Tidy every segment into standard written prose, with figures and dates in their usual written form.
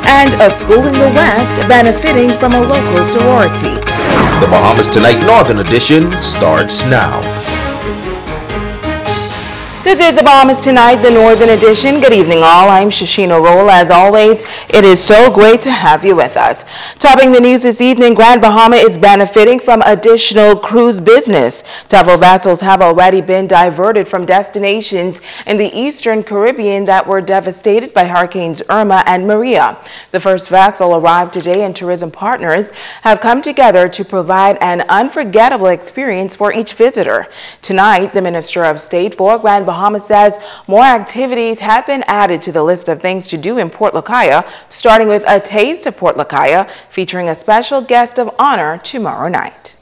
and a school in the West benefiting from a local sorority. The Bahamas Tonight Northern Edition starts now. This is the Bahamas Tonight, the Northern Edition. Good evening, all. I'm Shashina Roll. As always, it is so great to have you with us. Topping the news this evening, Grand Bahama is benefiting from additional cruise business. Several vessels have already been diverted from destinations in the Eastern Caribbean that were devastated by Hurricanes Irma and Maria. The first vessel arrived today, and tourism partners have come together to provide an unforgettable experience for each visitor. Tonight, the Minister of State for Grand Bahama says more activities have been added to the list of things to do in Port Lucaya, starting with a taste of Port Lucaya, featuring a special guest of honor tomorrow night.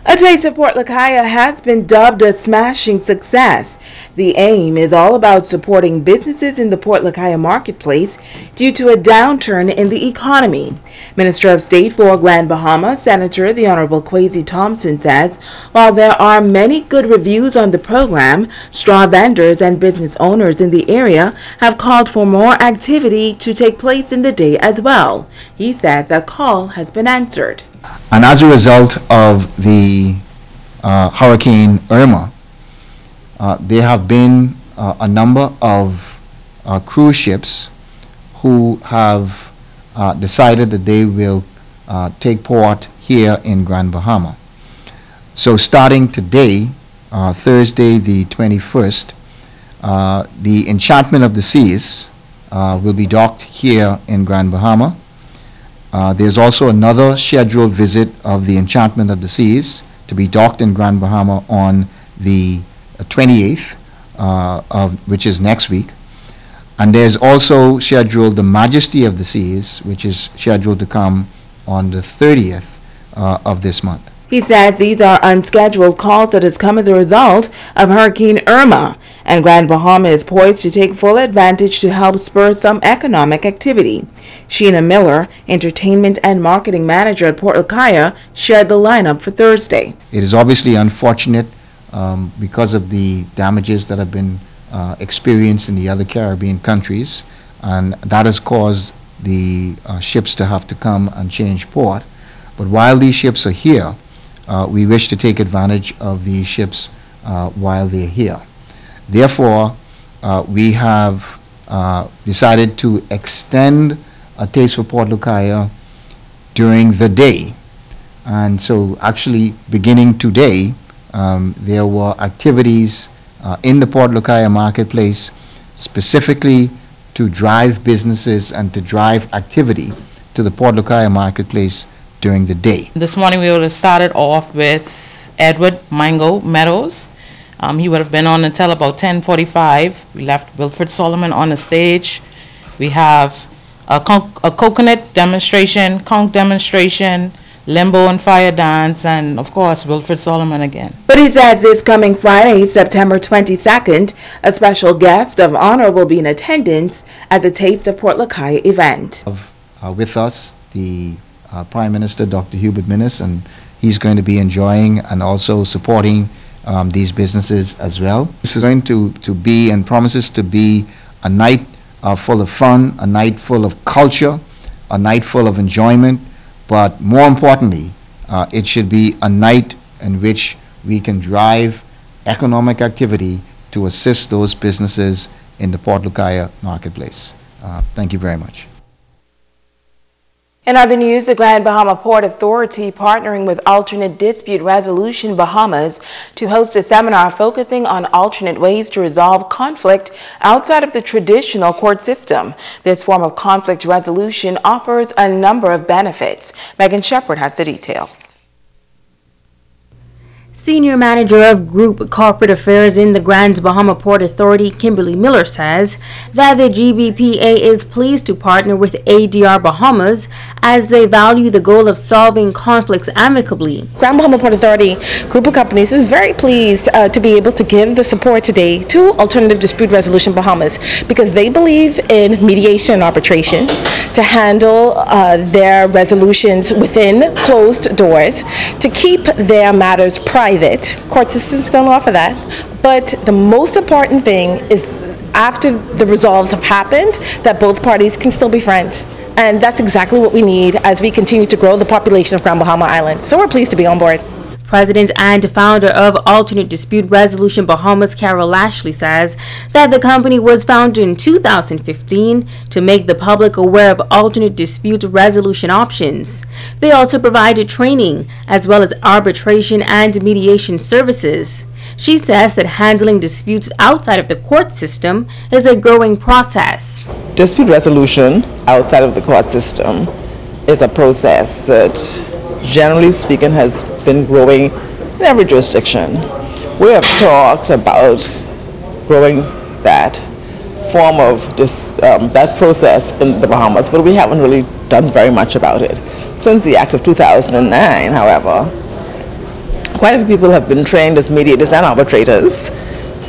A Taste of Port Lucaya has been dubbed a smashing success. The aim is all about supporting businesses in the Port Lucaya marketplace due to a downturn in the economy. Minister of State for Grand Bahama, Senator the Honorable Kwesi Thompson says, while there are many good reviews on the program, straw vendors and business owners in the area have called for more activity to take place in the day as well. He says that call has been answered. And as a result of the Hurricane Irma, there have been a number of cruise ships who have decided that they will take port here in Grand Bahama. So starting today, Thursday the 21st, the Enchantment of the Seas will be docked here in Grand Bahama. There's also another scheduled visit of the Enchantment of the Seas to be docked in Grand Bahama on the 28th, which is next week. And there's also scheduled the Majesty of the Seas, which is scheduled to come on the 30th of this month. He says these are unscheduled calls that has come as a result of Hurricane Irma, and Grand Bahama is poised to take full advantage to help spur some economic activity. Sheena Miller, Entertainment and Marketing Manager at Port Lucaya, shared the lineup for Thursday. It is obviously unfortunate because of the damages that have been experienced in the other Caribbean countries, and that has caused the ships to have to come and change port. But while these ships are here, we wish to take advantage of these ships while they're here. Therefore, we have decided to extend a Taste for Port Lucaya during the day. And so actually beginning today, there were activities in the Port Lucaya marketplace specifically to drive businesses and to drive activity to the Port Lucaya marketplace during the day. This morning we would have started off with Edward Mango Meadows. He would have been on until about 10:45. We left Wilfred Solomon on the stage. We have a coconut demonstration, conch demonstration, limbo and fire dance, and of course Wilfred Solomon again. But he says this coming Friday, September 22nd, a special guest of honor will be in attendance at the Taste of Port Lucaya event. With us, the Prime Minister, Dr. Hubert Minnis, and he's going to be enjoying and also supporting these businesses as well. This is going to be and promises to be a night full of fun, a night full of culture, a night full of enjoyment, but more importantly, it should be a night in which we can drive economic activity to assist those businesses in the Port Lucaya marketplace. Thank you very much. In other news, the Grand Bahama Port Authority partnering with Alternate Dispute Resolution Bahamas to host a seminar focusing on alternate ways to resolve conflict outside of the traditional court system. This form of conflict resolution offers a number of benefits. Megan Shepard has the details. Senior Manager of Group Corporate Affairs in the Grand Bahama Port Authority, Kimberly Miller, says that the GBPA is pleased to partner with ADR Bahamas as they value the goal of solving conflicts amicably. Grand Bahama Port Authority Group of Companies is very pleased to be able to give the support today to Alternative Dispute Resolution Bahamas because they believe in mediation and arbitration to handle their resolutions within closed doors, to keep their matters private. Court systems don't offer that, but the most important thing is after the resolves have happened, that both parties can still be friends. And that's exactly what we need as we continue to grow the population of Grand Bahama Island. So we're pleased to be on board. President and founder of Alternate Dispute Resolution Bahamas, Carol Lashley, says that the company was founded in 2015 to make the public aware of alternate dispute resolution options. They also provided training as well as arbitration and mediation services. She says that handling disputes outside of the court system is a growing process. Dispute resolution outside of the court system is a process that, generally speaking, has been growing in every jurisdiction. We have talked about growing that form of that process in the Bahamas, but we haven't really done very much about it. Since the Act of 2009, however, quite a few people have been trained as mediators and arbitrators,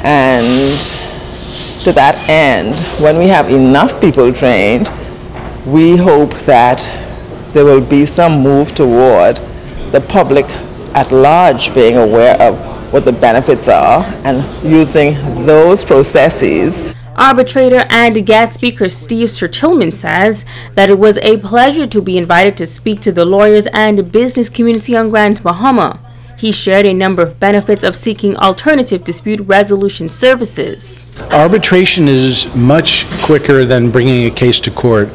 and to that end, when we have enough people trained, we hope that there will be some move toward the public at large being aware of what the benefits are and using those processes. Arbitrator and guest speaker Steve Sir-Tillman says that it was a pleasure to be invited to speak to the lawyers and business community on Grand Bahama. He shared a number of benefits of seeking alternative dispute resolution services. Arbitration is much quicker than bringing a case to court.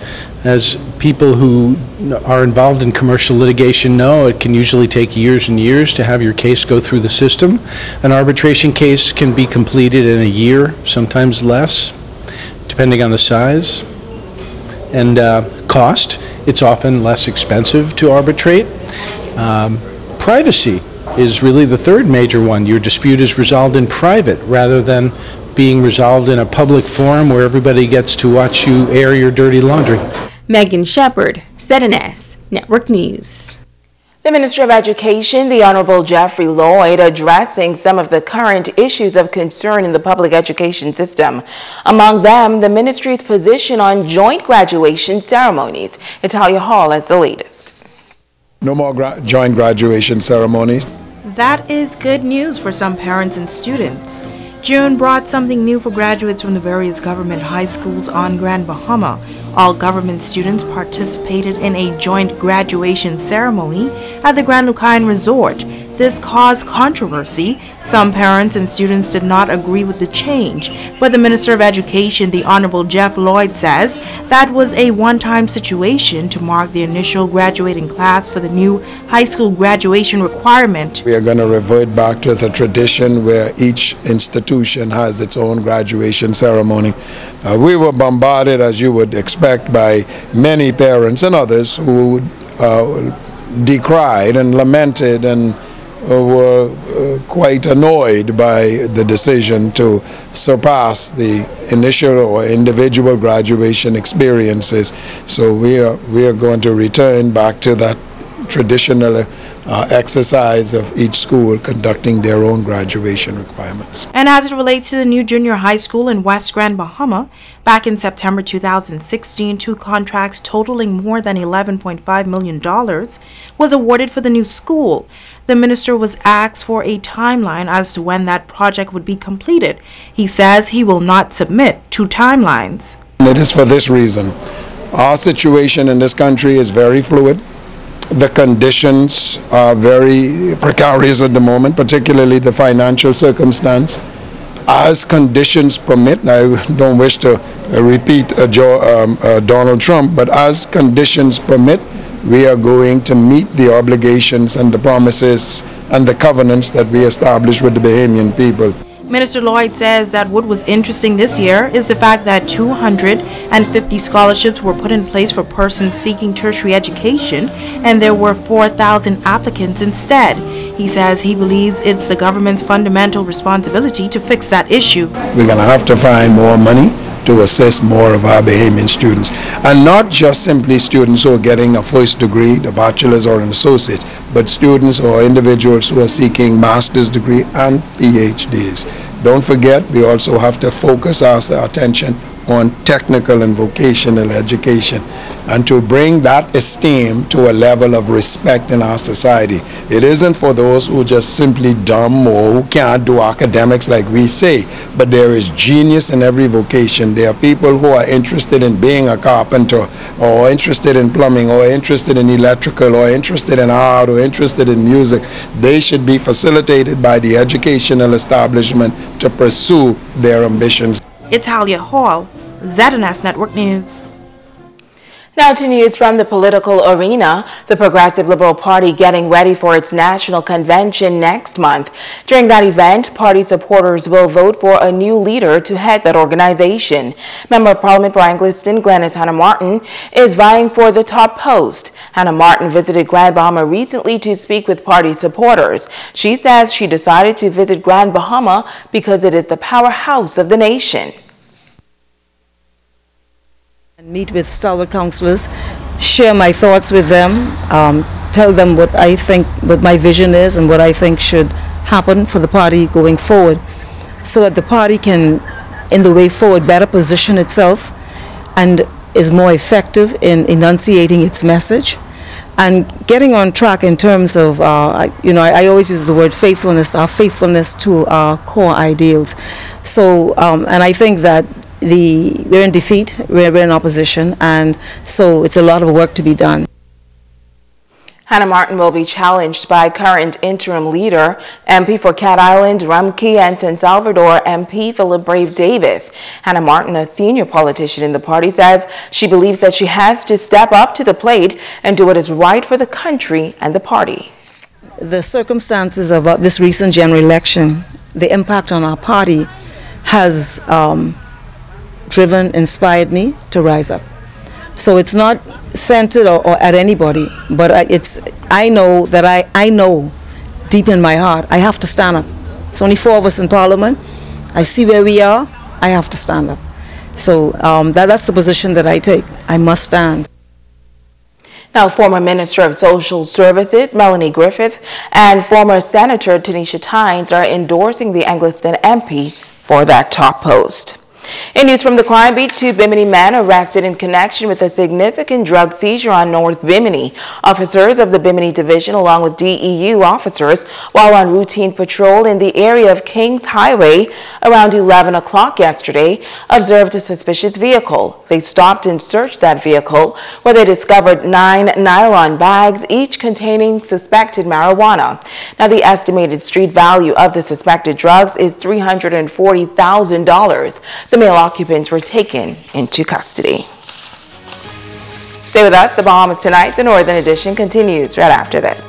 As people who are involved in commercial litigation know, it can usually take years and years to have your case go through the system. An arbitration case can be completed in a year, sometimes less, depending on the size and cost. It's often less expensive to arbitrate. Privacy is really the third major one. Your dispute is resolved in private rather than being resolved in a public forum where everybody gets to watch you air your dirty laundry. Megan Shepard, ZNS Network News. The Minister of Education, the Honorable Jeffrey Lloyd, addressing some of the current issues of concern in the public education system. Among them, the ministry's position on joint graduation ceremonies. Italia Hall has the latest. No more joint graduation ceremonies. That is good news for some parents and students. June brought something new for graduates from the various government high schools on Grand Bahama. All government students participated in a joint graduation ceremony at the Grand Lucayan Resort. This caused controversy. Some parents and students did not agree with the change, but the Minister of Education, the Honorable Jeff Lloyd, says that was a one-time situation to mark the initial graduating class for the new high school graduation requirement. We are going to revert back to the tradition where each institution has its own graduation ceremony. We were bombarded, as you would expect, by many parents and others who decried and lamented and were quite annoyed by the decision to surpass the initial or individual graduation experiences. So we are going to return back to that traditional exercise of each school conducting their own graduation requirements. And as it relates to the new junior high school in West Grand Bahama, back in September 2016, 2 contracts totaling more than $11.5 million was awarded for the new school. The minister was asked for a timeline as to when that project would be completed. He says he will not submit 2 timelines. It is for this reason. Our situation in this country is very fluid. The conditions are very precarious at the moment, particularly the financial circumstance. As conditions permit, I don't wish to repeat Donald Trump, but as conditions permit, we are going to meet the obligations and the promises and the covenants that we established with the Bahamian people. Minister Lloyd says that what was interesting this year is the fact that 250 scholarships were put in place for persons seeking tertiary education, and there were 4,000 applicants instead. He says he believes it's the government's fundamental responsibility to fix that issue. We're going to have to find more money to assist more of our Bahamian students, and not just simply students who are getting a first degree, a bachelor's or an associate, but students or individuals who are seeking master's degree and PhDs. Don't forget, we also have to focus our attention on technical and vocational education, and to bring that esteem to a level of respect in our society. It isn't for those who just simply dumb or who can't do academics like we say, but there is genius in every vocation. There are people who are interested in being a carpenter, or interested in plumbing, or interested in electrical, or interested in art, or interested in music. They should be facilitated by the educational establishment to pursue their ambitions. Italia Hall, ZNS Network News. Now to news from the political arena. The Progressive Liberal Party getting ready for its national convention next month. During that event, party supporters will vote for a new leader to head that organization. Member of Parliament for Angleston, Glenys Hannah Martin, is vying for the top post. Hannah Martin visited Grand Bahama recently to speak with party supporters. She says she decided to visit Grand Bahama because it is the powerhouse of the nation. Meet with stalwart councillors, share my thoughts with them, tell them what I think, what my vision is and what I think should happen for the party going forward, so that the party can, in the way forward, better position itself and is more effective in enunciating its message and getting on track in terms of, I always use the word faithfulness, our faithfulness to our core ideals. So, and I think that we're in defeat, we're in opposition, and so it's a lot of work to be done. Hannah Martin will be challenged by current interim leader, MP for Cat Island, Rumkey, and San Salvador MP Philip Brave Davis. Hannah Martin, a senior politician in the party, says she believes that she has to step up to the plate and do what is right for the country and the party. The circumstances of this recent general election, the impact on our party has inspired me to rise up. So it's not centered or at anybody, but I know that I know deep in my heart I have to stand up. It's only 4 of us in Parliament. I see where we are. I have to stand up. So that's the position that I take. I must stand. Now, former Minister of Social Services Melanie Griffith and former Senator Tanisha Tynes are endorsing the Angleston MP for that top post. In news from the crime beat, 2 Bimini men arrested in connection with a significant drug seizure on North Bimini. Officers of the Bimini Division, along with DEU officers, while on routine patrol in the area of Kings Highway around 11 o'clock yesterday, observed a suspicious vehicle. They stopped and searched that vehicle, where they discovered 9 nylon bags, each containing suspected marijuana. Now, the estimated street value of the suspected drugs is $340,000. The male occupants were taken into custody. Stay with us. The Bahamas Tonight, the Northern Edition, continues right after this.